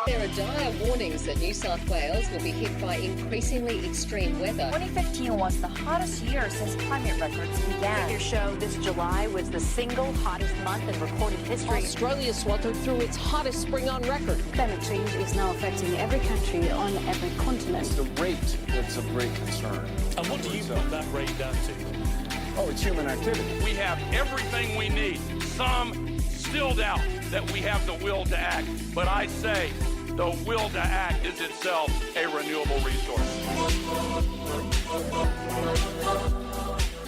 There are dire warnings that New South Wales will be hit by increasingly extreme weather. 2015 was the hottest year since climate records began. Figures show this July was the single hottest month in recorded history. Australia sweltered through its hottest spring on record. Climate change is now affecting every country on every continent. It's the rate that's of great concern. And what do you put that rate down to? Oh, it's human activity. We have everything we need. Some still doubt that we have the will to act, but I say the will to act is itself a renewable resource.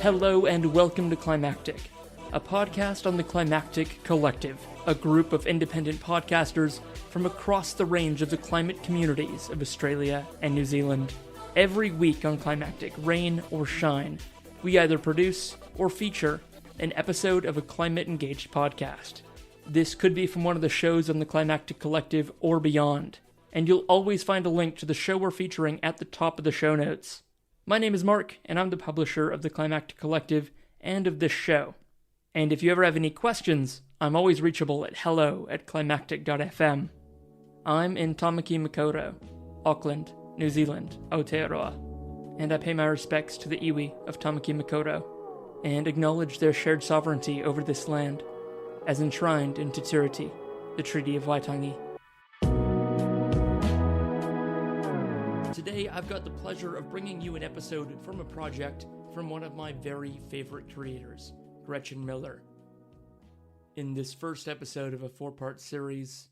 Hello and welcome to Climactic, a podcast on the Climactic Collective, a group of independent podcasters from across the range of the climate communities of Australia and New Zealand. Every week on Climactic, rain or shine, we either produce or feature an episode of a climate-engaged podcast. This could be from one of the shows on the Climactic Collective or beyond, and you'll always find a link to the show we're featuring at the top of the show notes. My name is Mark, and I'm the publisher of the Climactic Collective and of this show. And if you ever have any questions, I'm always reachable at hello@climactic.fm. I'm in Tamaki Makaurau, Auckland, New Zealand, Aotearoa, and I pay my respects to the iwi of Tamaki Makaurau and acknowledge their shared sovereignty over this land, as enshrined in Te Tiriti, the Treaty of Waitangi. Today, I've got the pleasure of bringing you an episode from a project from one of my very favorite creators, Gretchen Miller. In this first episode of a 4-part series,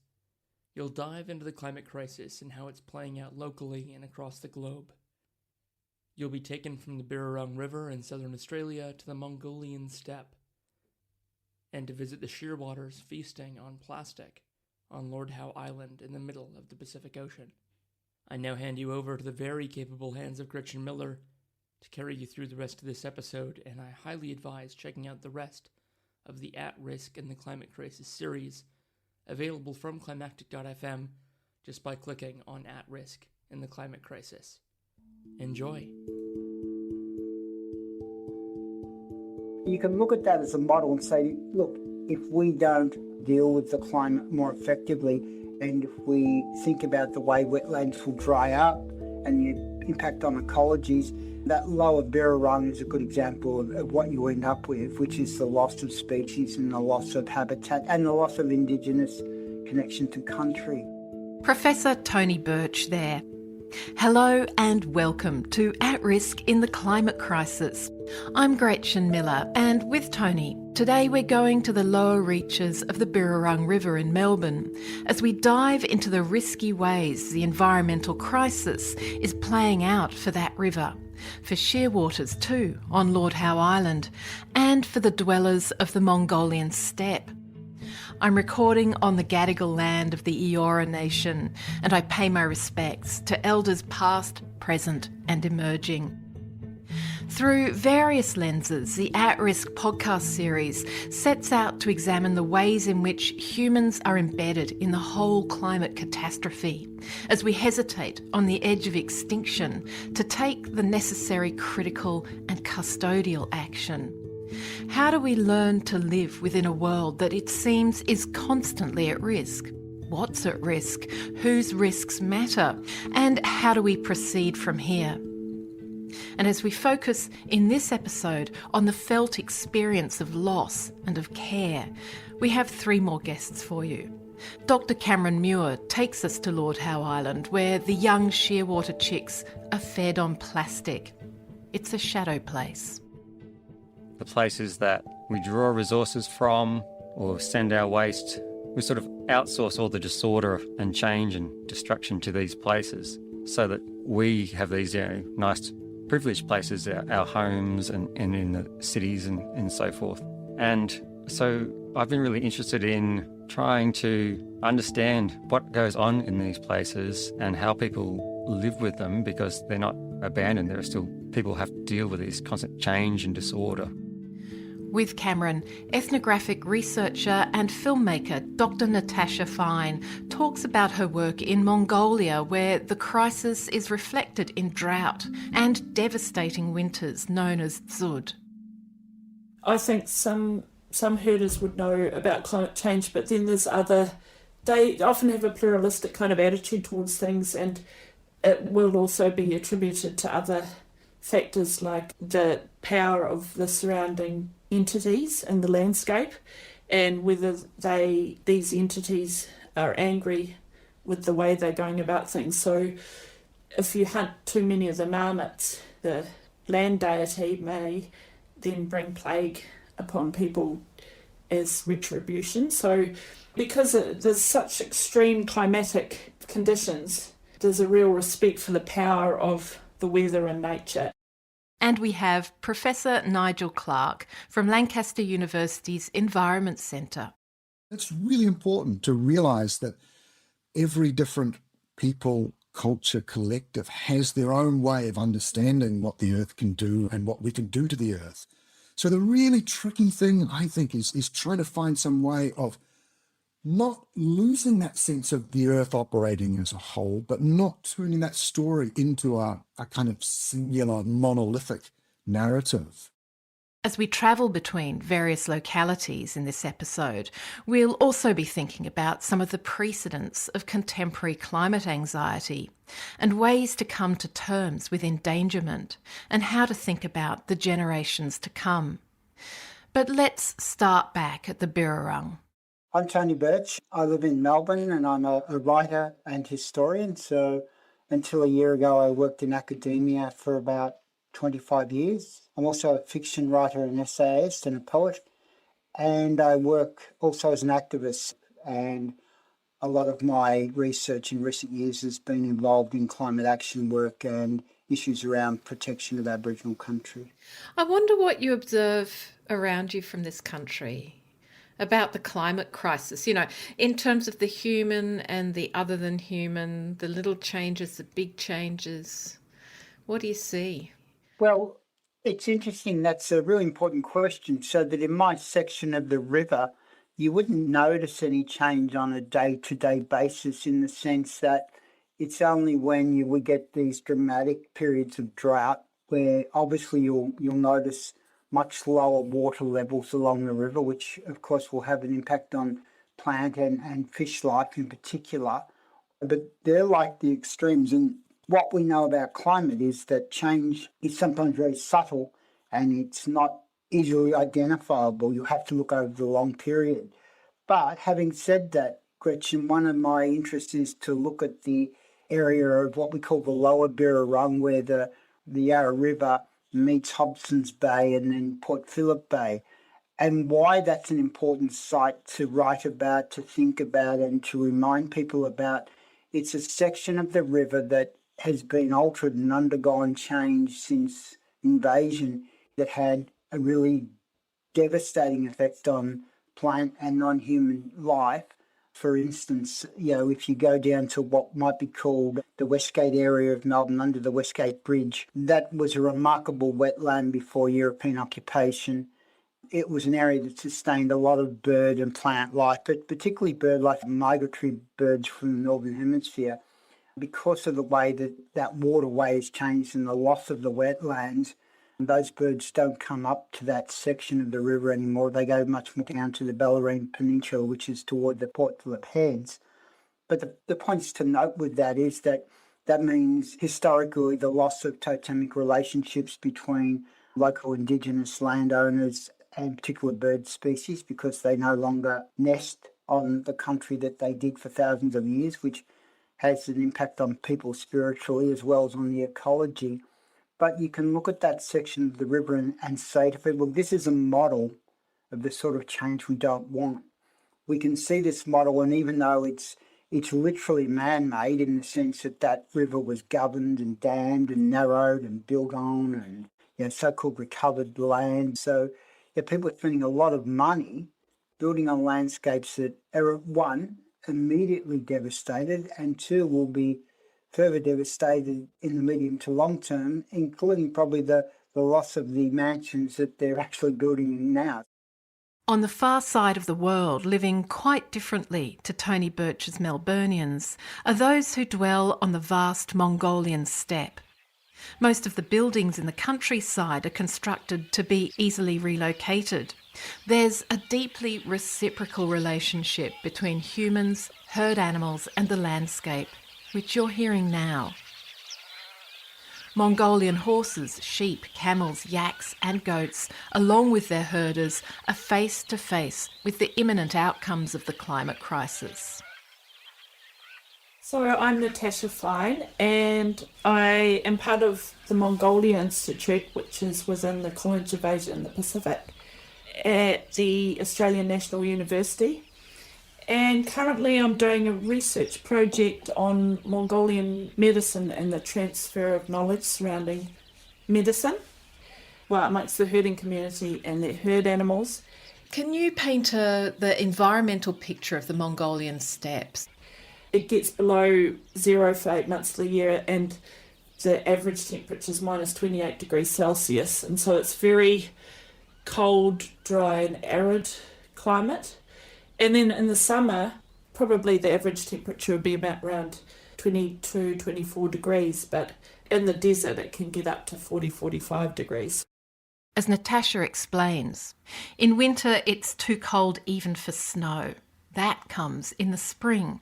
you'll dive into the climate crisis and how it's playing out locally and across the globe. You'll be taken from the Birrarung River in southern Australia to the Mongolian Steppe, and to visit the shearwaters feasting on plastic on Lord Howe Island in the middle of the Pacific Ocean. I now hand you over to the very capable hands of Gretchen Miller to carry you through the rest of this episode, and I highly advise checking out the rest of the At Risk in the Climate Crisis series, available from climactic.fm just by clicking on At Risk in the Climate Crisis. Enjoy. You can look at that as a model and say, look, if we don't deal with the climate more effectively, and if we think about the way wetlands will dry up and the impact on ecologies, that lower Birrarung is a good example of what you end up with, which is the loss of species and the loss of habitat and the loss of Indigenous connection to country. Professor Tony Birch there. Hello and welcome to At Risk in the Climate Crisis. I'm Gretchen Miller, and with Tony, today we're going to the lower reaches of the Birrarung River in Melbourne as we dive into the risky ways the environmental crisis is playing out for that river, for shearwaters too on Lord Howe Island, and for the dwellers of the Mongolian Steppe. I'm recording on the Gadigal land of the Eora Nation, and I pay my respects to elders past, present and emerging. Through various lenses, the At Risk podcast series sets out to examine the ways in which humans are embedded in the whole climate catastrophe, as we hesitate on the edge of extinction to take the necessary critical and custodial action. How do we learn to live within a world that it seems is constantly at risk? What's at risk? Whose risks matter? And how do we proceed from here? And as we focus in this episode on the felt experience of loss and of care, we have 3 more guests for you. Dr. Cameron Muir takes us to Lord Howe Island, where the young shearwater chicks are fed on plastic. It's a shadow place. The places that we draw resources from or send our waste, we sort of outsource all the disorder and change and destruction to these places so that we have these nice privileged places, our homes and in the cities and so forth. And so I've been really interested in trying to understand what goes on in these places and how people live with them, because they're not abandoned. There are still people who have to deal with this constant change and disorder. With Cameron, ethnographic researcher and filmmaker Dr. Natasha Fine talks about her work in Mongolia, where the crisis is reflected in drought and devastating winters known as dzud. I think some herders would know about climate change, but then there's other They often have a pluralistic kind of attitude towards things, and it will also be attributed to other factors like the power of the surrounding entities in the landscape, and whether these entities are angry with the way they're going about things. So if you hunt too many of the marmots, the land deity may then bring plague upon people as retribution. So because there's such extreme climatic conditions, there's a real respect for the power of the weather and nature. And we have Professor Nigel Clark from Lancaster University's Environment Centre. It's really important to realise that every different people, culture, collective has their own way of understanding what the earth can do and what we can do to the earth. So the really tricky thing, I think, is trying to find some way of not losing that sense of the earth operating as a whole, but not turning that story into a kind of singular, monolithic narrative. As we travel between various localities in this episode, we'll also be thinking about some of the precedents of contemporary climate anxiety and ways to come to terms with endangerment and how to think about the generations to come. But let's start back at the Birrarung. I'm Tony Birch. I live in Melbourne and I'm a writer and historian. So until a year ago, I worked in academia for about 25 years. I'm also a fiction writer and essayist and a poet. And I work also as an activist. And a lot of my research in recent years has been involved in climate action work and issues around protection of Aboriginal country. I wonder what you observe around you from this country about the climate crisis, you know, in terms of the human and the other than human, the little changes, the big changes. What do you see? Well, it's interesting. That's a really important question. So that in my section of the river, you wouldn't notice any change on a day-to-day basis in the sense that it's only when you would get these dramatic periods of drought where obviously you'll notice much lower water levels along the river, which of course will have an impact on plant and fish life in particular. But they're like the extremes. And what we know about climate is that change is sometimes very subtle and it's not easily identifiable. You have to look over the long period. But having said that, Gretchen, one of my interests is to look at the area of what we call the lower Birrarung, where the Yarra River meets Hobson's Bay and then Port Phillip Bay, and why that's an important site to write about, to think about, and to remind people about. It's a section of the river that has been altered and undergone change since invasion that had a really devastating effect on plant and non-human life. For instance, if you go down to what might be called the Westgate area of Melbourne under the Westgate Bridge, that was a remarkable wetland before European occupation. It was an area that sustained a lot of bird and plant life, but particularly bird life, migratory birds from the Northern Hemisphere. Because of the way that waterway has changed and the loss of the wetlands, those birds don't come up to that section of the river anymore. They go much more down to the Birrarung Peninsula, which is toward the Port Phillip Heads. But the points to note with that is that means historically the loss of totemic relationships between local Indigenous landowners and particular bird species, because they no longer nest on the country that they did for thousands of years, which has an impact on people spiritually as well as on the ecology. But you can look at that section of the river and say to people, this is a model of the sort of change we don't want. We can see this model, and even though it's literally man-made in the sense that river was governed and dammed and narrowed and built on and so-called recovered land. So people are spending a lot of money building on landscapes that are, one, immediately devastated, and two, will be further devastated in the medium to long term, including probably the loss of the mansions that they're actually building now. On the far side of the world, living quite differently to Tony Birch's Melburnians, are those who dwell on the vast Mongolian steppe. Most of the buildings in the countryside are constructed to be easily relocated. There's a deeply reciprocal relationship between humans, herd animals and the landscape, which you're hearing now. Mongolian horses, sheep, camels, yaks and goats, along with their herders, are face to face with the imminent outcomes of the climate crisis. So I'm Natasha Fine, and I am part of the Mongolia Institute, which is within the College of Asia and the Pacific at the Australian National University. And currently I'm doing a research project on Mongolian medicine and the transfer of knowledge surrounding medicine, well, amongst the herding community and their herd animals. Can you paint the environmental picture of the Mongolian steppes? It gets below 0 for 8 months of the year, and the average temperature is minus 28 degrees Celsius, and so it's very cold, dry and arid climate. And then in the summer, probably the average temperature would be about around 22, 24 degrees, but in the desert it can get up to 40, 45 degrees. As Natasha explains, in winter it's too cold even for snow. That comes in the spring.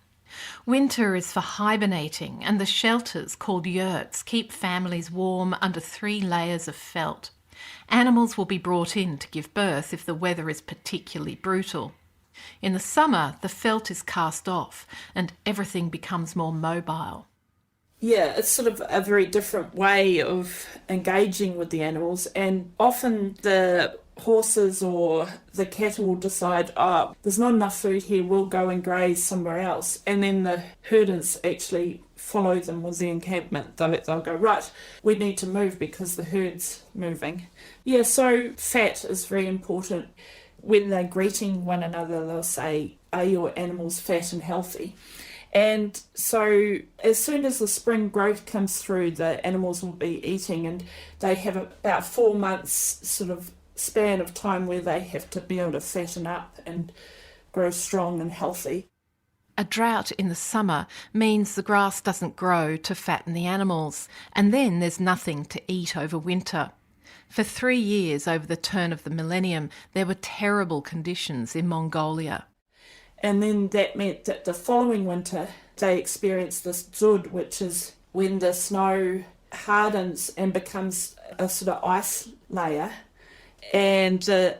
Winter is for hibernating, and the shelters, called yurts, keep families warm under 3 layers of felt. Animals will be brought in to give birth if the weather is particularly brutal. In the summer, the felt is cast off and everything becomes more mobile. Yeah, it's sort of a very different way of engaging with the animals, and often the horses or the cattle will decide, oh, there's not enough food here, we'll go and graze somewhere else. And then the herders actually follow them with the encampment. They'll go, right, we need to move because the herd's moving. Yeah, so fat is very important. When they're greeting one another, they'll say, are your animals fat and healthy? And so as soon as the spring growth comes through, the animals will be eating, and they have about 4 months sort of span of time where they have to be able to fatten up and grow strong and healthy. A drought in the summer means the grass doesn't grow to fatten the animals, and then there's nothing to eat over winter. For 3 years over the turn of the millennium, there were terrible conditions in Mongolia. And then that meant that the following winter, they experienced this dzud, which is when the snow hardens and becomes a sort of ice layer, and the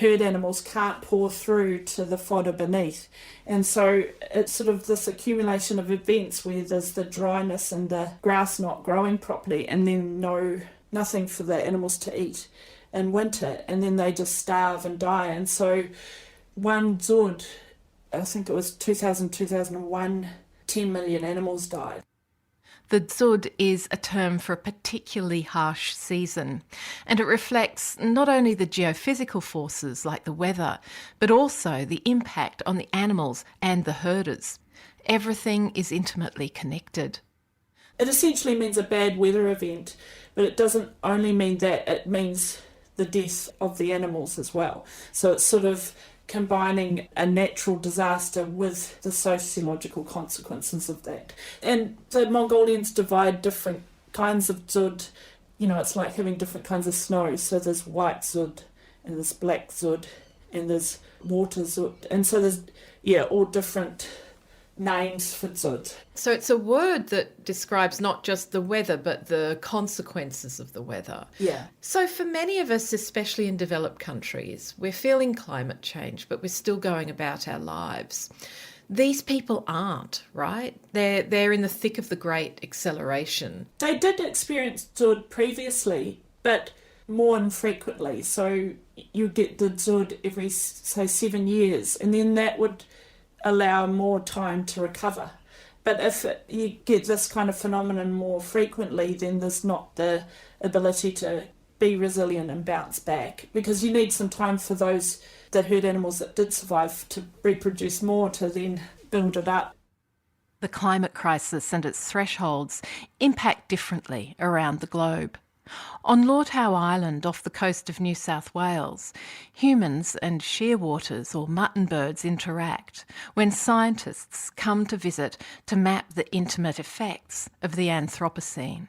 herd animals can't pour through to the fodder beneath. And so it's sort of this accumulation of events where there's the dryness and the grass not growing properly, and then nothing for the animals to eat in winter, and then they just starve and die. And so one dzud, I think it was 2001, 10 million animals died. The dzud is a term for a particularly harsh season, and it reflects not only the geophysical forces like the weather, but also the impact on the animals and the herders. Everything is intimately connected. It essentially means a bad weather event, but it doesn't only mean that, it means the death of the animals as well. So it's sort of combining a natural disaster with the sociological consequences of that. And the Mongolians divide different kinds of dzud. You know, it's like having different kinds of snow. So there's white dzud, and there's black dzud, and there's water dzud. And so there's, all different names for dzud. So it's a word that describes not just the weather, but the consequences of the weather. Yeah. So for many of us, especially in developed countries, we're feeling climate change, but we're still going about our lives. These people aren't, right? They're in the thick of the great acceleration. They did experience dzud previously, but more infrequently. So you get the dzud every, say, 7 years, and then that would allow more time to recover. But if you get this kind of phenomenon more frequently, then there's not the ability to be resilient and bounce back, because you need some time for those that herd animals that did survive to reproduce more to then build it up. The climate crisis and its thresholds impact differently around the globe. On Lord Howe Island off the coast of New South Wales, humans and shearwaters or mutton birds interact when scientists come to visit to map the intimate effects of the Anthropocene.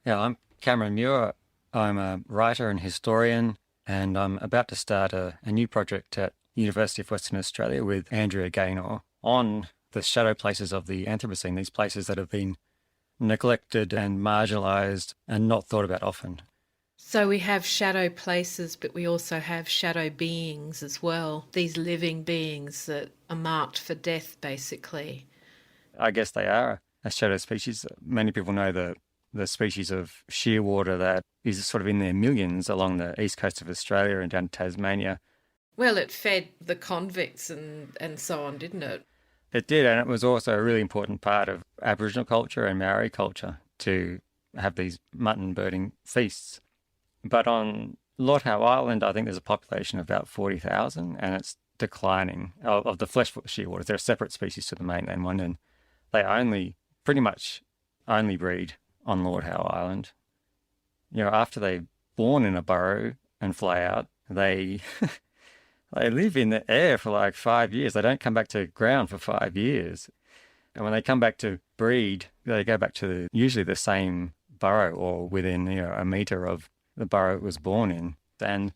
Yeah, I'm Cameron Muir. I'm a writer and historian, and I'm about to start a new project at University of Western Australia with Andrea Gaynor on the shadow places of the Anthropocene, these places that have been neglected and marginalised and not thought about often. So we have shadow places, but we also have shadow beings as well, these living beings that are marked for death, basically. I guess they are a shadow species. Many people know the species of shearwater that is sort of in their millions along the east coast of Australia and down to Tasmania. Well, it fed the convicts and so on, didn't it? It did, and it was also a really important part of Aboriginal culture and Maori culture to have these mutton birding feasts. But on Lord Howe Island, I think there's a population of about 40,000, and it's declining of the fleshfoot shearwaters. They're a separate species to the mainland one, and they pretty much only breed on Lord Howe Island. You know, after they're born in a burrow and fly out, they live in the air for like 5 years. They don't come back to ground for 5 years. And when they come back to breed, they go back to usually the same burrow or within a metre of the burrow it was born in. And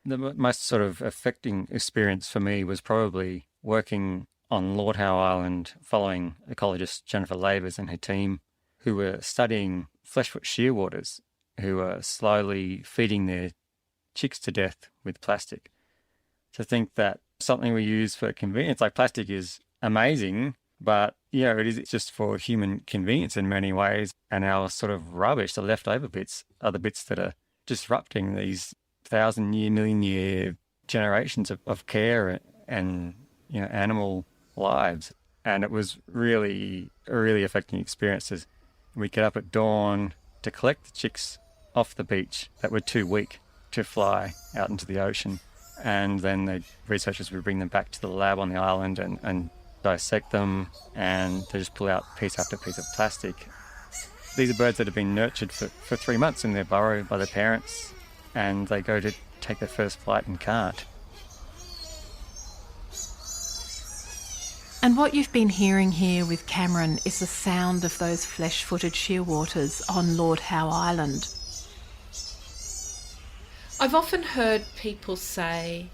the most sort of affecting experience for me was probably working on Lord Howe Island following ecologist Jennifer Lavers and her team, who were studying fleshfoot shearwaters who are slowly feeding their chicks to death with plastic. To think that something we use for convenience, like plastic, is amazing, but it is just for human convenience in many ways. And our sort of rubbish, the leftover bits, are the bits that are disrupting these 1,000-year, million-year generations of care and animal lives. And it was really a really affecting experience. As we get up at dawn to collect the chicks off the beach that were too weak to fly out into the ocean. And then the researchers would bring them back to the lab on the island and dissect them, and they just pull out piece after piece of plastic. These are birds that have been nurtured for 3 months in their burrow by their parents, and they go to take their first flight and can't. And what you've been hearing here with Cameron is the sound of those flesh-footed shearwaters on Lord Howe Island. I've often heard people say,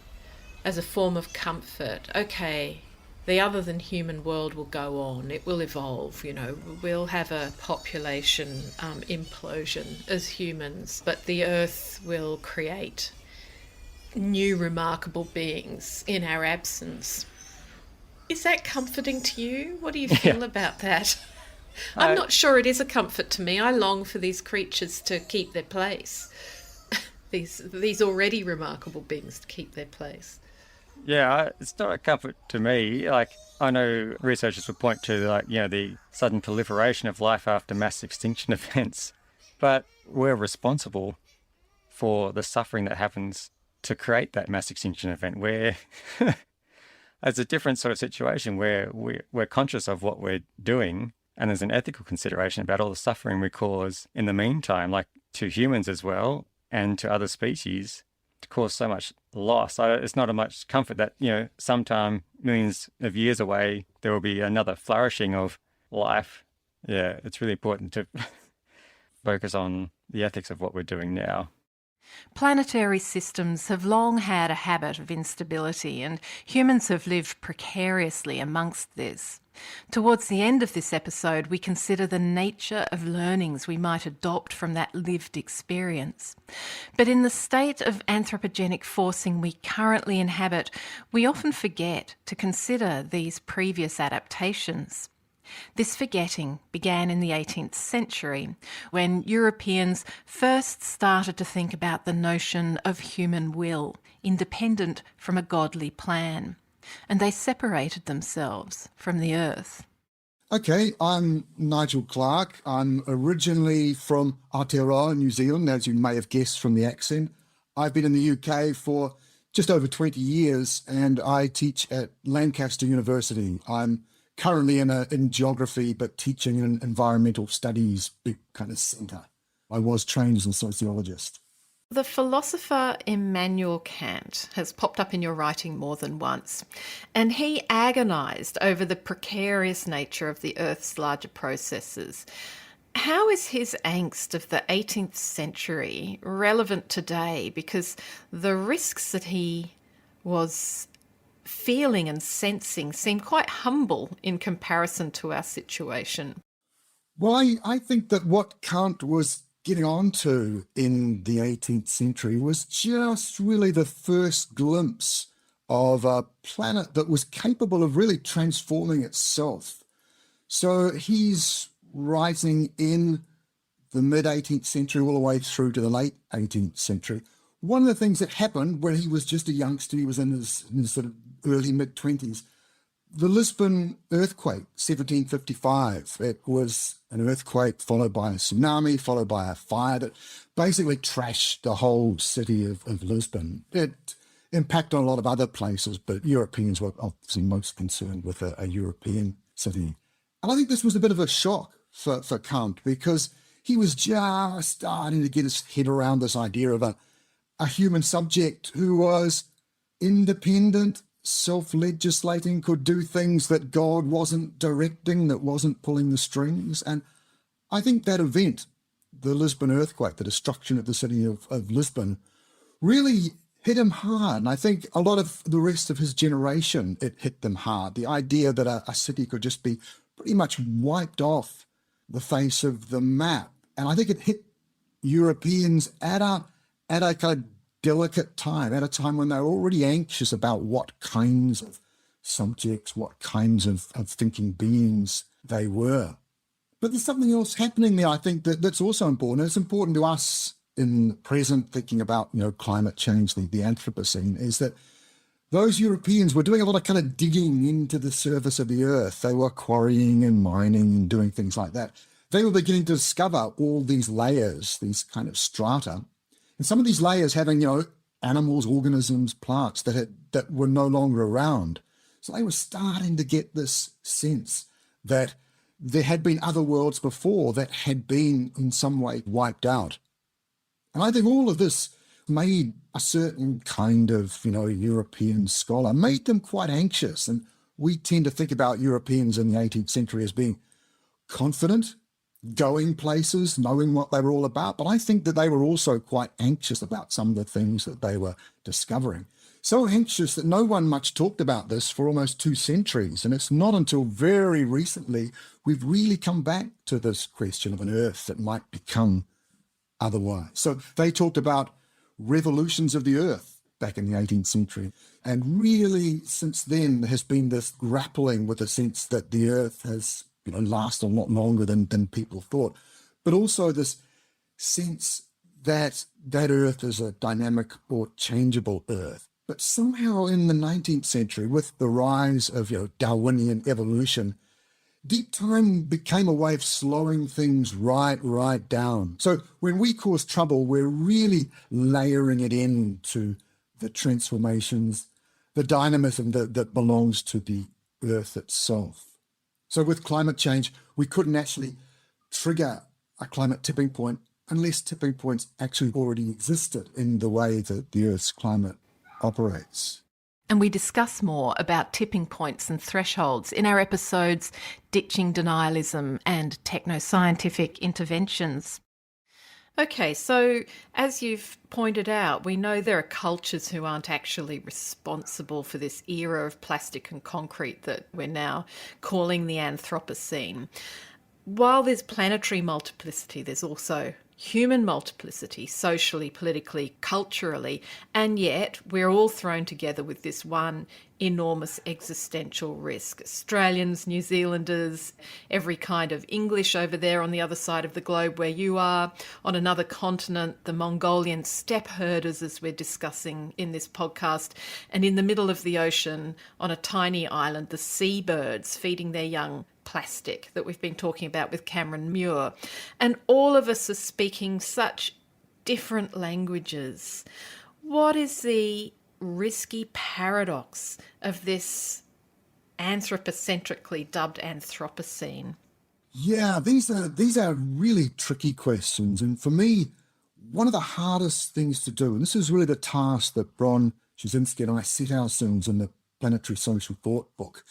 as a form of comfort, okay, the other than human world will go on, it will evolve, we'll have a population implosion as humans, but the earth will create new remarkable beings in our absence. Is that comforting to you? What do you feel about that? I'm not sure it is a comfort to me. I long for these creatures to keep their place. These already remarkable beings to keep their place. Yeah, it's not a comfort to me. Like, I know researchers would point to the sudden proliferation of life after mass extinction events, but we're responsible for the suffering that happens to create that mass extinction event, where it's a different sort of situation where we're conscious of what we're doing, and there's an ethical consideration about all the suffering we cause in the meantime, like to humans as well, and to other species, to cause so much loss. It's not a much comfort that, sometime millions of years away, there will be another flourishing of life. Yeah, it's really important to focus on the ethics of what we're doing now. Planetary systems have long had a habit of instability, and humans have lived precariously amongst this. Towards the end of this episode, we consider the nature of learnings we might adopt from that lived experience. But in the state of anthropogenic forcing we currently inhabit, we often forget to consider these previous adaptations. This forgetting began in the 18th century, when Europeans first started to think about the notion of human will, independent from a godly plan, and they separated themselves from the earth. Okay, I'm Nigel Clark. I'm originally from Aotearoa, New Zealand, as you may have guessed from the accent. I've been in the UK for just over 20 years, and I teach at Lancaster University. I'm currently in geography, but teaching in an environmental studies big kind of centre. I was trained as a sociologist. The philosopher Immanuel Kant has popped up in your writing more than once, and he agonised over the precarious nature of the Earth's larger processes. How is his angst of the 18th century relevant today? Because the risks that he was feeling and sensing seem quite humble in comparison to our situation. Well, I think that what Kant was getting onto in the 18th century was just really the first glimpse of a planet that was capable of really transforming itself. So he's writing in the mid-18th century all the way through to the late 18th century. One of the things that happened when he was just a youngster, he was in his sort of early mid-20s, the Lisbon earthquake, 1755. It was an earthquake followed by a tsunami, followed by a fire that basically trashed the whole city of Lisbon. It impacted on a lot of other places, but Europeans were obviously most concerned with a European city. And I think this was a bit of a shock for Kant, because he was just starting to get his head around this idea of a human subject who was independent, self-legislating, could do things that God wasn't directing, that wasn't pulling the strings. And I think that event, the Lisbon earthquake, the destruction of the city of Lisbon, really hit him hard. And I think a lot of the rest of his generation, it hit them hard. The idea that a city could just be pretty much wiped off the face of the map. And I think it hit Europeans at a kind of delicate time, at a time when they were already anxious about what kinds of subjects, what kinds of thinking beings they were. But there's something else happening there, I think, that's also important. It's important to us in the present, thinking about, climate change, the Anthropocene, is that those Europeans were doing a lot of kind of digging into the surface of the earth. They were quarrying and mining and doing things like that. They were beginning to discover all these layers, these kind of strata. And some of these layers having, animals, organisms, plants that were no longer around. So they were starting to get this sense that there had been other worlds before that had been in some way wiped out. And I think all of this made a certain kind of, European scholar, made them quite anxious. And we tend to think about Europeans in the 18th century as being confident, going places, knowing what they were all about. But I think that they were also quite anxious about some of the things that they were discovering. So anxious that no one much talked about this for almost 2 centuries. And it's not until very recently we've really come back to this question of an Earth that might become otherwise. So they talked about revolutions of the Earth back in the 18th century. And really, since then, there has been this grappling with the sense that the Earth has last a lot longer than people thought, but also this sense that Earth is a dynamic or changeable Earth. But somehow in the 19th century, with the rise of Darwinian evolution, deep time became a way of slowing things right down. So when we cause trouble, we're really layering it into the transformations, the dynamism that belongs to the Earth itself. So with climate change, we couldn't actually trigger a climate tipping point unless tipping points actually already existed in the way that the Earth's climate operates. And we discuss more about tipping points and thresholds in our episodes Ditching Denialism and Technoscientific Interventions. Okay, so as you've pointed out, we know there are cultures who aren't actually responsible for this era of plastic and concrete that we're now calling the Anthropocene. While there's planetary multiplicity, there's also human multiplicity, socially, politically, culturally, and yet we're all thrown together with this one enormous existential risk. Australians, New Zealanders, every kind of English over there on the other side of the globe where you are, on another continent, the Mongolian Steppe herders, as we're discussing in this podcast, and in the middle of the ocean, on a tiny island, the seabirds feeding their young plastic that we've been talking about with Cameron Muir. And all of us are speaking such different languages. What is the risky paradox of this anthropocentrically dubbed Anthropocene? Yeah, these are really tricky questions. And for me, one of the hardest things to do, and this is really the task that Bron Jasinski and I set ourselves in the Planetary Social Thought book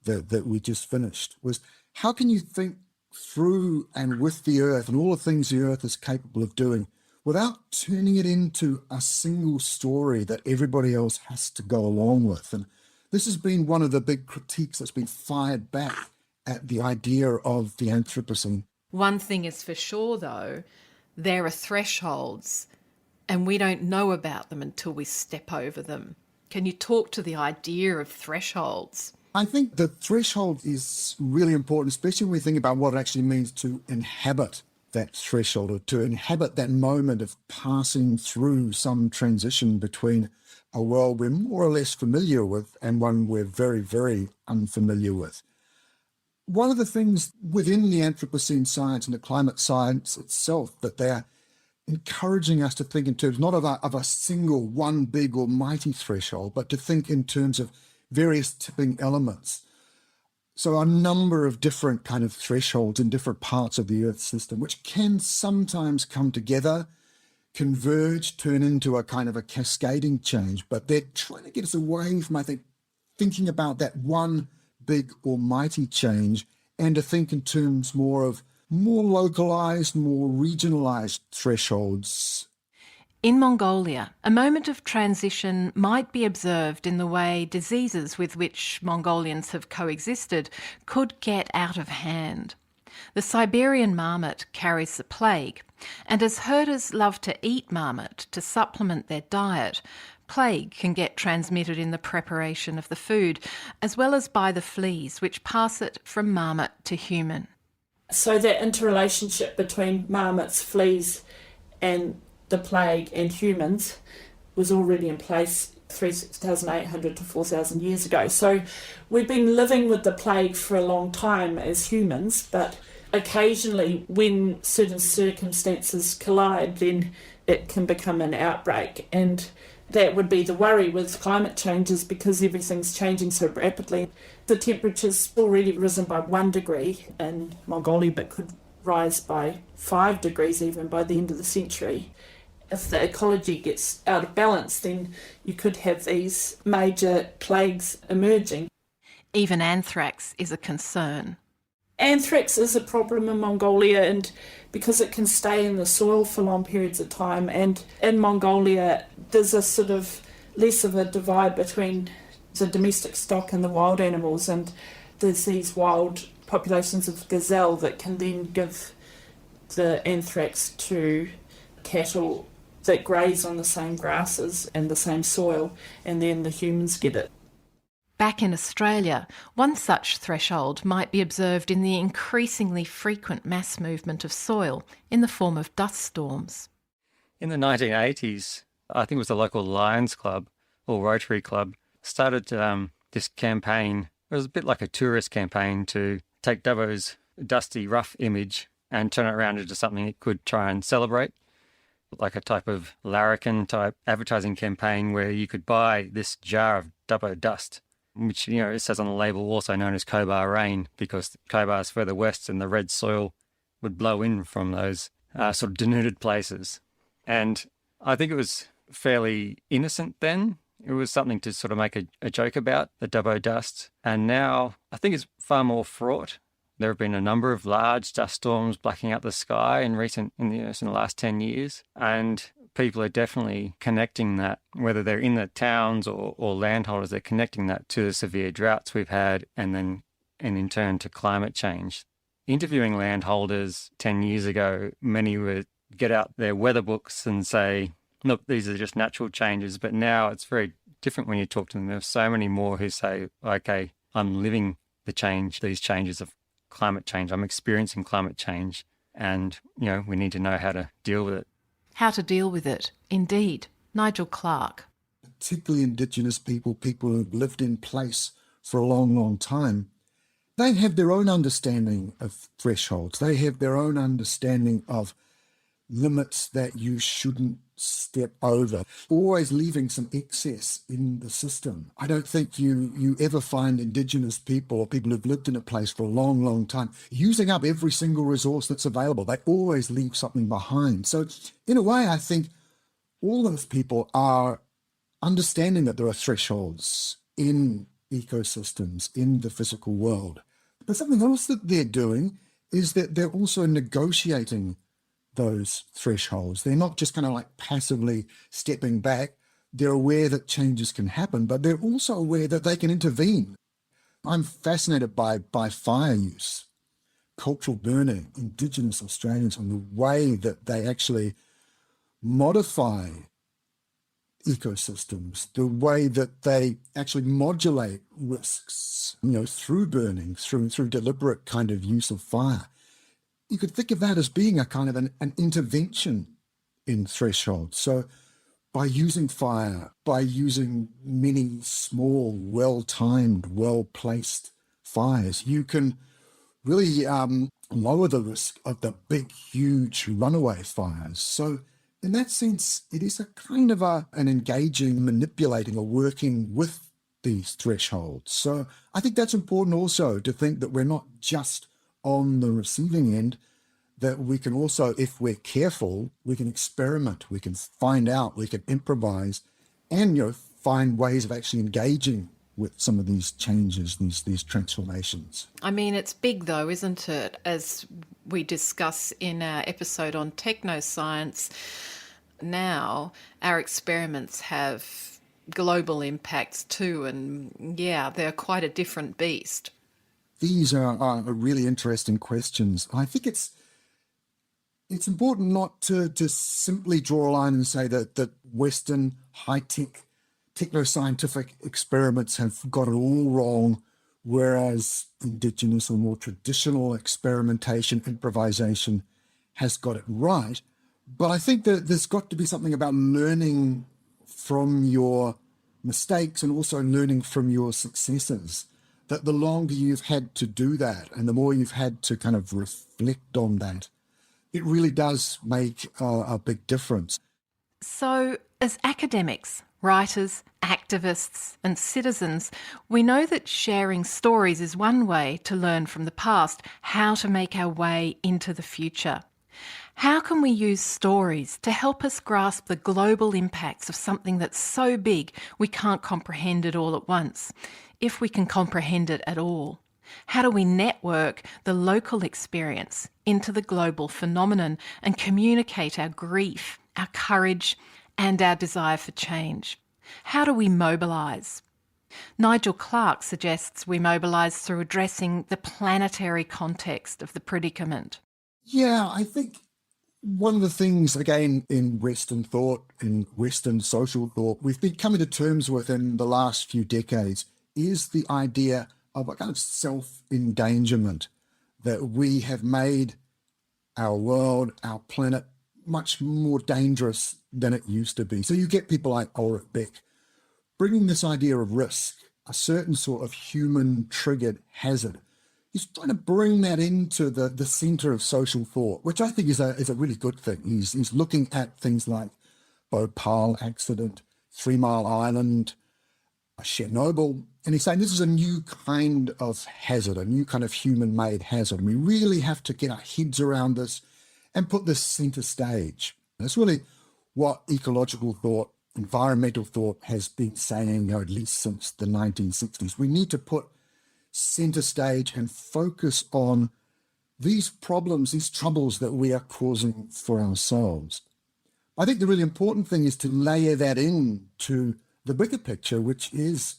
that we just finished, was how can you think through and with the Earth and all the things the Earth is capable of doing without turning it into a single story that everybody else has to go along with? And This has been one of the big critiques that's been fired back at the idea of the Anthropocene. One thing is for sure, though, there are thresholds, and we don't know about them until we step over them. Can you talk to the idea of thresholds? I think the threshold is really important, especially when we think about what it actually means to inhabit that threshold, or to inhabit that moment of passing through some transition between a world we're more or less familiar with and one we're very, very unfamiliar with. One of the things within the Anthropocene science and the climate science itself that they're encouraging us to think in terms not of a single one big or mighty threshold, but to think in terms of various tipping elements. So a number of different kind of thresholds in different parts of the Earth system, which can sometimes come together, converge, turn into a kind of a cascading change. But they're trying to get us away from, I think, thinking about that one big or mighty change, and to think in terms more localized, more regionalized thresholds. In Mongolia, a moment of transition might be observed in the way diseases with which Mongolians have coexisted could get out of hand. The Siberian marmot carries the plague, and as herders love to eat marmot to supplement their diet, plague can get transmitted in the preparation of the food, as well as by the fleas which pass it from marmot to human. So that interrelationship between marmots, fleas and the plague and humans was already in place 3,800 to 4,000 years ago. So we've been living with the plague for a long time as humans, but occasionally when certain circumstances collide, then it can become an outbreak. And that would be the worry with climate changes, because everything's changing so rapidly. The temperature's already risen by 1 degree in Mongolia, but could rise by 5 degrees even by the end of the century. If the ecology gets out of balance, then you could have these major plagues emerging. Even anthrax is a concern. Anthrax is a problem in Mongolia, and because it can stay in the soil for long periods of time, and in Mongolia there's a sort of less of a divide between the domestic stock and the wild animals, and there's these wild populations of gazelle that can then give the anthrax to cattle that graze on the same grasses and the same soil, and then the humans get it. Back in Australia, one such threshold might be observed in the increasingly frequent mass movement of soil in the form of dust storms. In the 1980s, I think it was the local Lions Club or Rotary Club started this campaign. It was a bit like a tourist campaign to take Dubbo's dusty, rough image and turn it around into something it could try and celebrate, like a type of larrikin type advertising campaign where you could buy this jar of Dubbo dust, which, it says on the label, also known as Cobar rain, because Cobar's further west and the red soil would blow in from those sort of denuded places. And I think it was fairly innocent then. It was something to sort of make a joke about, the Dubbo dust. And now I think it's far more fraught. There have been a number of large dust storms blacking out the sky in the last 10 years. And people are definitely connecting that, whether they're in the towns or landholders, they're connecting that to the severe droughts we've had, and in turn to climate change. Interviewing landholders 10 years ago, many would get out their weather books and say, look, these are just natural changes. But now it's very different when you talk to them. There's so many more who say, okay, I'm living these changes of climate change. I'm experiencing climate change, and, we need to know how to deal with it. How to deal with it, indeed. Nigel Clark. Particularly Indigenous people who've lived in place for a long, long time, they have their own understanding of thresholds. They have their own understanding of limits that you shouldn't step over, always leaving some excess in the system. I don't think you ever find Indigenous people or people who've lived in a place for a long, long time using up every single resource that's available. They always leave something behind. So in a way, I think all those people are understanding that there are thresholds in ecosystems, in the physical world. But something else that they're doing is that they're also negotiating those thresholds. They're not just kind of like passively stepping back. they're aware that changes can happen, but they're also aware that they can intervene. I'm fascinated by fire use, cultural burning, Indigenous Australians, and the way that they actually modify ecosystems, the way that they actually modulate risks, through burning, through deliberate kind of use of fire. You could think of that as being a kind of an intervention in threshold. So by using fire, by using many small, well-timed, well-placed fires, you can really lower the risk of the big, huge runaway fires. So in that sense, it is a kind of an engaging, manipulating, or working with these thresholds. So I think that's important also, to think that we're not just on the receiving end, that we can also, if we're careful, we can experiment, we can find out, we can improvise, and find ways of actually engaging with some of these changes, these transformations. I mean, it's big though, isn't it? As we discuss in our episode on technoscience, now our experiments have global impacts too, and yeah, they're quite a different beast. These are really interesting questions. I think it's important not to simply draw a line and say that Western high-tech technoscientific experiments have got it all wrong, whereas Indigenous or more traditional experimentation, improvisation has got it right. But I think that there's got to be something about learning from your mistakes and also learning from your successes, that the longer you've had to do that and the more you've had to kind of reflect on that, it really does make a big difference. So as academics, writers, activists and citizens, we know that sharing stories is one way to learn from the past how to make our way into the future. How can we use stories to help us grasp the global impacts of something that's so big we can't comprehend it all at once, if we can comprehend it at all? How do we network the local experience into the global phenomenon and communicate our grief, our courage, and our desire for change? How do we mobilise? Nigel Clark suggests we mobilise through addressing the planetary context of the predicament. Yeah, I think one of the things, again, in Western thought, in Western social thought, we've been coming to terms with in the last few decades is the idea of a kind of self-endangerment, that we have made our world, our planet, much more dangerous than it used to be. So you get people like Ulrich Beck bringing this idea of risk, a certain sort of human-triggered hazard. He's trying to bring that into the centre of social thought, which I think is a really good thing. He's looking at things like Bhopal accident, 3 Mile Island, Chernobyl, and he's saying this is a new kind of hazard, a new kind of human-made hazard. And we really have to get our heads around this and put this centre stage. That's really what ecological thought, environmental thought has been saying, at least since the 1960s. We need to put centre stage and focus on these problems, these troubles that we are causing for ourselves. I think the really important thing is to layer that in to the bigger picture, which is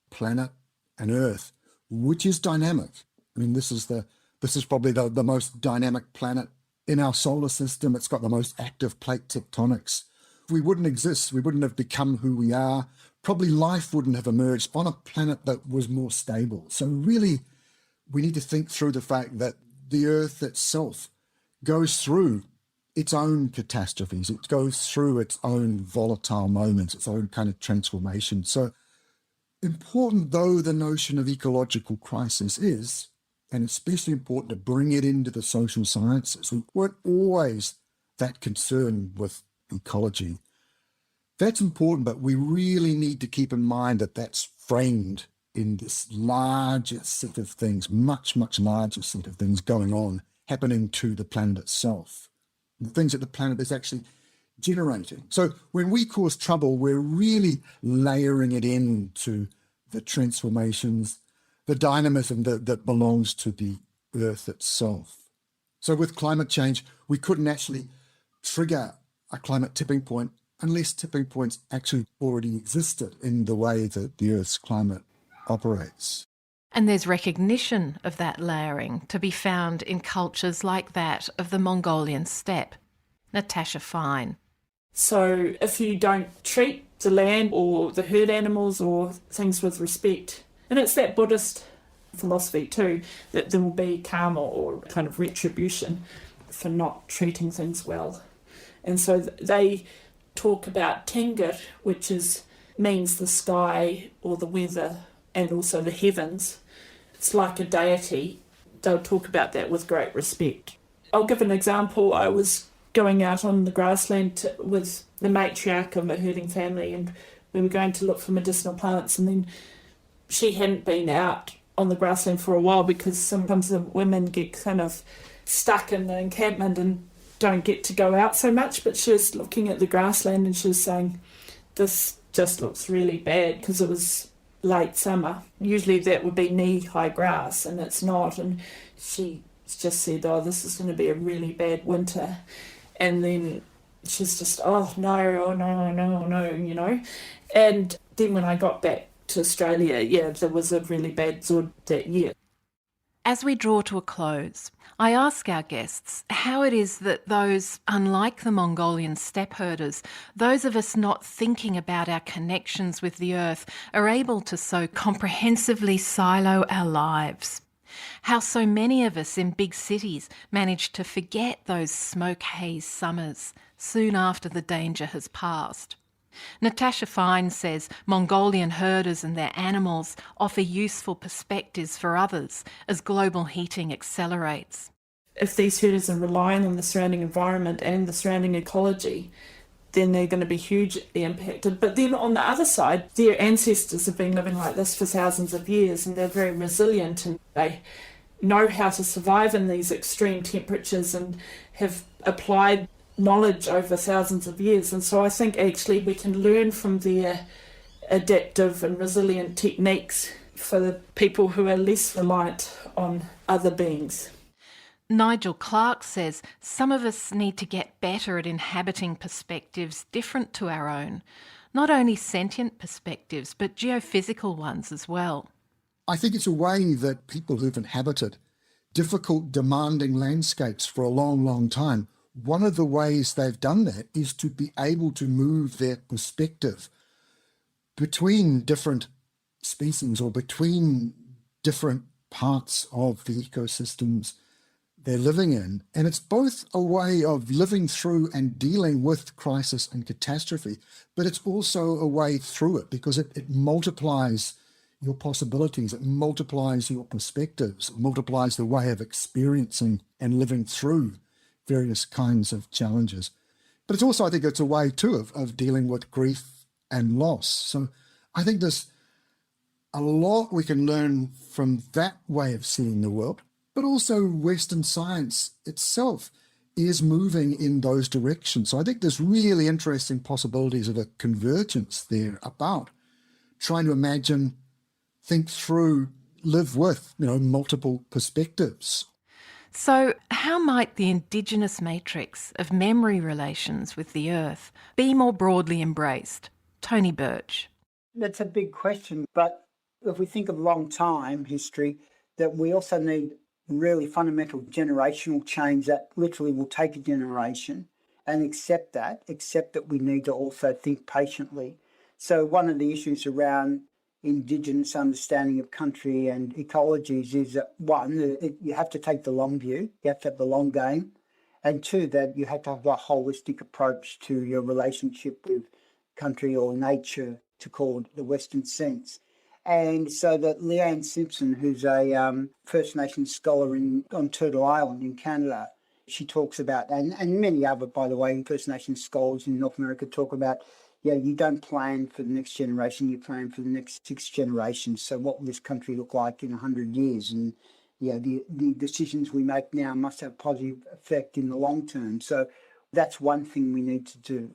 planet and Earth, which is dynamic. I mean, this is probably the most dynamic planet in our solar system. It's got the most active plate tectonics. If we wouldn't exist, we wouldn't have become who we are. Probably life wouldn't have emerged on a planet that was more stable. So really, we need to think through the fact that the Earth itself goes through its own catastrophes. It goes through its own volatile moments, its own kind of transformation. So important though the notion of ecological crisis is, and especially important to bring it into the social sciences, we weren't always that concerned with ecology. That's important, but we really need to keep in mind that that's framed in this larger set of things, much, much larger set of things going on, happening to the planet itself, the things that the planet is actually generating. So when we cause trouble, we're really layering it into the transformations, the dynamism that belongs to the Earth itself. So with climate change, we couldn't actually trigger a climate tipping point unless tipping points actually already existed in the way that the Earth's climate operates. And there's recognition of that layering to be found in cultures like that of the Mongolian Steppe. Natasha Fine. So if you don't treat the land or the herd animals or things with respect, and it's that Buddhist philosophy too, that there will be karma or kind of retribution for not treating things well. And so they talk about Tingit, which means the sky or the weather and also the heavens. It's like a deity. They'll talk about that with great respect. I'll give an example. I was going out on the grassland with the matriarch of a herding family, and we were going to look for medicinal plants, and then she hadn't been out on the grassland for a while because sometimes the women get kind of stuck in the encampment and don't get to go out so much, but she was looking at the grassland and she was saying, this just looks really bad, because it was late summer. Usually that would be knee-high grass, and it's not, and she just said, oh, this is going to be a really bad winter. And then she's just, oh no, you know. And then when I got back to Australia, there was a really bad Zord that year. As we draw to a close, I ask our guests how it is that those, unlike the Mongolian steppe herders, those of us not thinking about our connections with the earth, are able to so comprehensively silo our lives. How so many of us in big cities manage to forget those smoke haze summers soon after the danger has passed. Natasha Fine says Mongolian herders and their animals offer useful perspectives for others as global heating accelerates. If these herders are relying on the surrounding environment and the surrounding ecology, then they're going to be hugely impacted. But then on the other side, their ancestors have been living like this for thousands of years, and they're very resilient, and they know how to survive in these extreme temperatures and have applied knowledge over thousands of years. And so I think actually we can learn from their adaptive and resilient techniques for the people who are less reliant on other beings. Nigel Clark says some of us need to get better at inhabiting perspectives different to our own, not only sentient perspectives, but geophysical ones as well. I think it's a way that people who've inhabited difficult, demanding landscapes for a long, long time, one of the ways they've done that is to be able to move their perspective between different species or between different parts of the ecosystems they're living in. And it's both a way of living through and dealing with crisis and catastrophe, but it's also a way through it because it multiplies your possibilities, it multiplies your perspectives, it multiplies the way of experiencing and living through various kinds of challenges. But it's also, I think it's a way too of dealing with grief and loss. So I think there's a lot we can learn from that way of seeing the world, but also Western science itself is moving in those directions. So I think there's really interesting possibilities of a convergence there about trying to imagine, think through, live with, multiple perspectives. So how might the Indigenous matrix of memory relations with the earth be more broadly embraced? Tony Birch. That's a big question, but if we think of long time history, that we also need really fundamental generational change that literally will take a generation, and accept that we need to also think patiently. So one of the issues around Indigenous understanding of country and ecologies is that, one, you have to take the long view, you have to have the long game, and two, that you have to have a holistic approach to your relationship with country or nature, to call it the Western sense. And so that Leanne Simpson, who's a First Nations scholar on Turtle Island in Canada, she talks about, and many other, by the way, First Nations scholars in North America talk about, you don't plan for the next generation, you plan for the next 6 generations. So what will this country look like in 100 years? And the decisions we make now must have a positive effect in the long term. So that's one thing we need to do.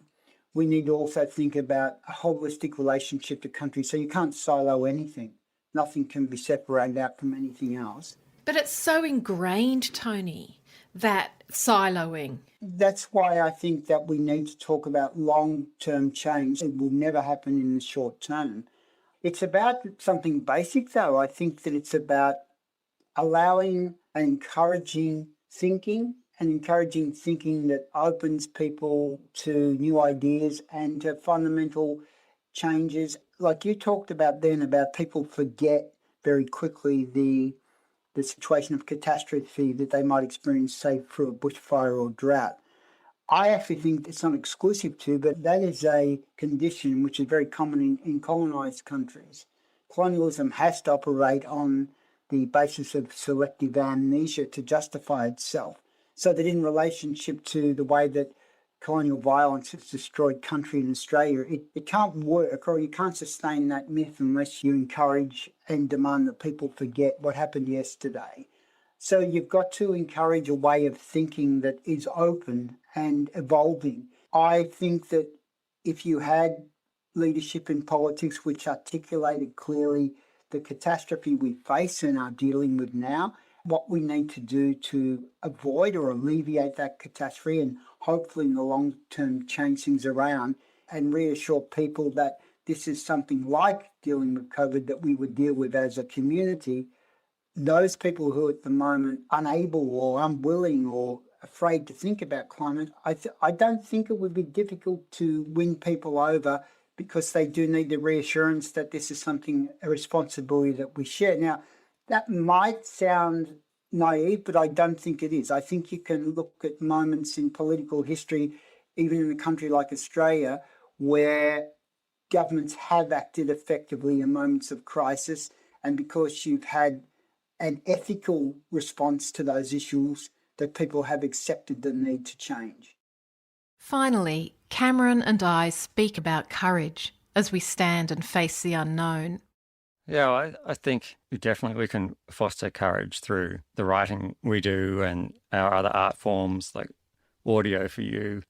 We need to also think about a holistic relationship to country. So you can't silo anything. Nothing can be separated out from anything else. But it's so ingrained, Tony, that siloing? That's why I think that we need to talk about long-term change. It will never happen in the short term. It's about something basic, though. I think that it's about allowing and encouraging thinking that opens people to new ideas and to fundamental changes. Like you talked about then, about people forget very quickly the situation of catastrophe that they might experience, say, through a bushfire or drought. I actually think it's not exclusive to, but that is a condition which is very common in colonised countries. Colonialism has to operate on the basis of selective amnesia to justify itself, so that in relationship to the way that colonial violence has destroyed country in Australia, it can't work, or you can't sustain that myth unless you encourage and demand that people forget what happened yesterday. So you've got to encourage a way of thinking that is open and evolving. I think that if you had leadership in politics which articulated clearly the catastrophe we face and are dealing with now, what we need to do to avoid or alleviate that catastrophe and hopefully in the long term change things around and reassure people that this is something like dealing with COVID that we would deal with as a community. Those people who are at the moment unable or unwilling or afraid to think about climate, I don't think it would be difficult to win people over, because they do need the reassurance that this is a responsibility that we share. Now, that might sound naive, but I don't think it is. I think you can look at moments in political history, even in a country like Australia, where governments have acted effectively in moments of crisis, and because you've had an ethical response to those issues, that people have accepted the need to change. Finally, Cameron and I speak about courage as we stand and face the unknown. Yeah, I think we can foster courage through the writing we do and our other art forms like audio for you.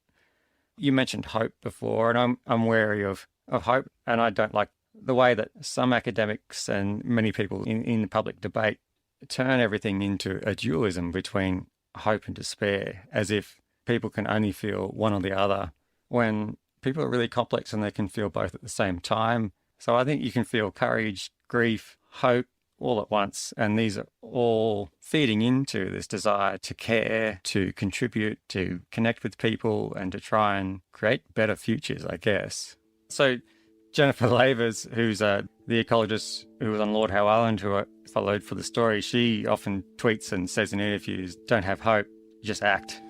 You mentioned hope before, and I'm wary of hope, and I don't like the way that some academics and many people in the public debate turn everything into a dualism between hope and despair, as if people can only feel one or the other, when people are really complex and they can feel both at the same time. So I think you can feel courage, grief, hope all at once, and these are all feeding into this desire to care, to contribute, to connect with people, and to try and create better futures, I guess. So Jennifer Lavers, who's the ecologist who was on Lord Howe Island, who I followed for the story, she often tweets and says in interviews, don't have hope, just act.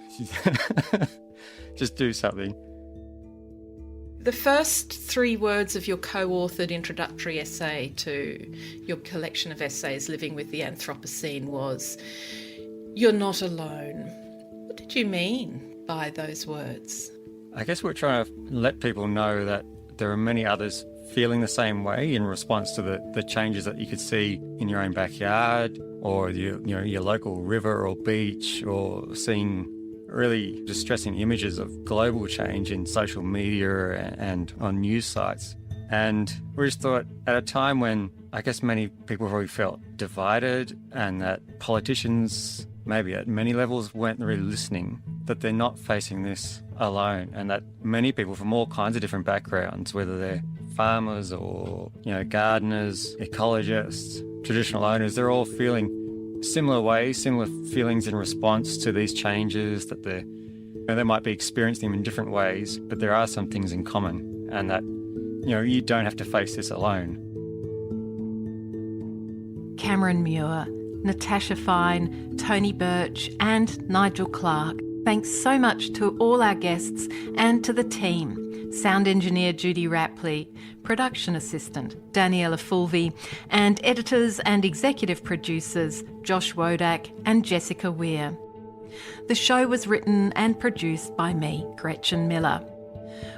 Just do something. The first 3 words of your co-authored introductory essay to your collection of essays, Living with the Anthropocene, was, "You're not alone." What did you mean by those words? I guess we're trying to let people know that there are many others feeling the same way in response to the changes that you could see in your own backyard, or your local river or beach, or seeing really distressing images of global change in social media and on news sites. And we just thought, at a time when I guess many people probably felt divided, and that politicians maybe at many levels weren't really listening, that they're not facing this alone, and that many people from all kinds of different backgrounds, whether they're farmers or gardeners, ecologists, traditional owners, they're all feeling similar ways, similar feelings in response to these changes, that they might be experiencing them in different ways, but there are some things in common, and that you don't have to face this alone. Cameron Muir, Natasha Fine, Tony Birch and Nigel Clark. Thanks so much to all our guests and to the team. Sound engineer Judy Rapley, production assistant Daniela Fulvey, and editors and executive producers Josh Wodak and Jessica Weir. The show was written and produced by me, Gretchen Miller.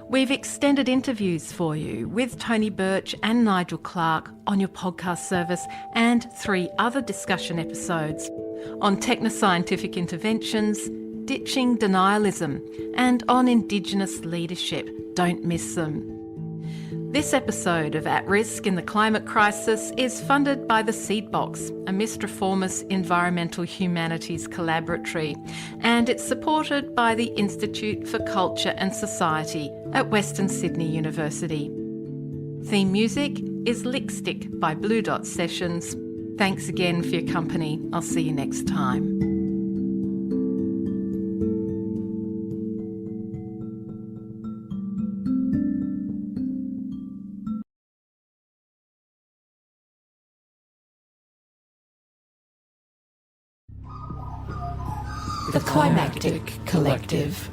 We've extended interviews for you with Tony Birch and Nigel Clark on your podcast service, and 3 other discussion episodes on technoscientific interventions, ditching denialism, and on Indigenous leadership. Don't miss them. This episode of At Risk in the Climate Crisis is funded by the Seed Box, a Mr. Formus Environmental Humanities Collaboratory, and it's supported by the Institute for Culture and Society at Western Sydney University. Theme music is Lickstick by Blue Dot Sessions. Thanks again for your company. I'll see you next time. The Climactic Collective.